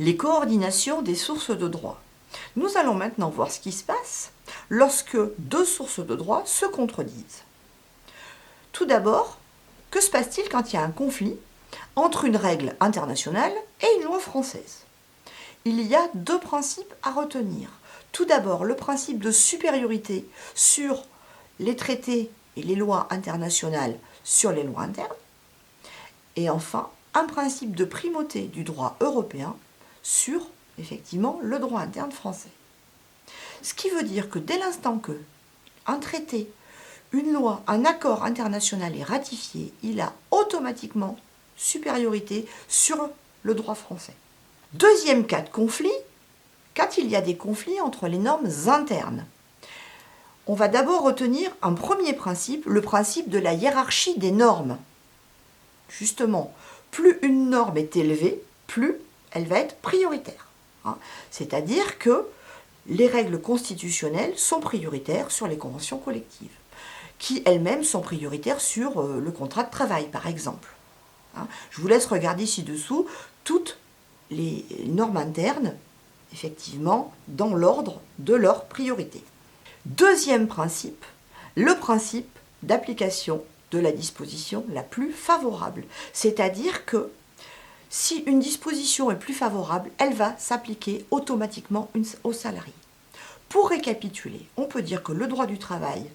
les coordinations des sources de droit. Nous allons maintenant voir ce qui se passe lorsque deux sources de droit se contredisent. Tout d'abord, que se passe-t-il quand il y a un conflit entre une règle internationale et une loi française? Il y a deux principes à retenir. Tout d'abord, le principe de supériorité sur les traités et les lois internationales sur les lois internes. Et enfin, un principe de primauté du droit européen sur, effectivement, le droit interne français. Ce qui veut dire que dès l'instant que un traité, une loi, un accord international est ratifié, il a automatiquement supériorité sur le droit français. Deuxième cas de conflit, quand il y a des conflits entre les normes internes. On va d'abord retenir un premier principe, le principe de la hiérarchie des normes. Justement, plus une norme est élevée, plus elle va être prioritaire. C'est-à-dire que les règles constitutionnelles sont prioritaires sur les conventions collectives, qui elles-mêmes sont prioritaires sur le contrat de travail, par exemple. Je vous laisse regarder ci-dessous toutes les normes internes, effectivement, dans l'ordre de leur priorité. Deuxième principe, le principe d'application de la disposition la plus favorable. C'est-à-dire que si une disposition est plus favorable, elle va s'appliquer automatiquement aux salariés. Pour récapituler, on peut dire que le droit du travail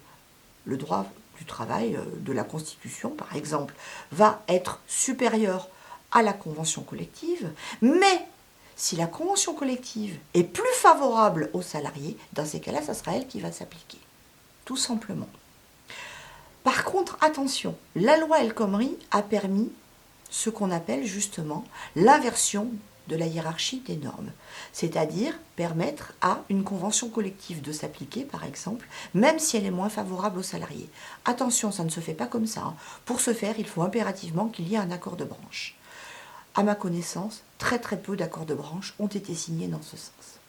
de la Constitution, par exemple, va être supérieur à la convention collective, mais si la convention collective est plus favorable aux salariés, dans ces cas-là, ça sera elle qui va s'appliquer, tout simplement. Par contre, attention, la loi El Khomri a permis ce qu'on appelle justement l'inversion de la hiérarchie des normes, c'est-à-dire permettre à une convention collective de s'appliquer, par exemple, même si elle est moins favorable aux salariés. Attention, ça ne se fait pas comme ça. Pour ce faire, il faut impérativement qu'il y ait un accord de branche. À ma connaissance, très peu d'accords de branche ont été signés dans ce sens.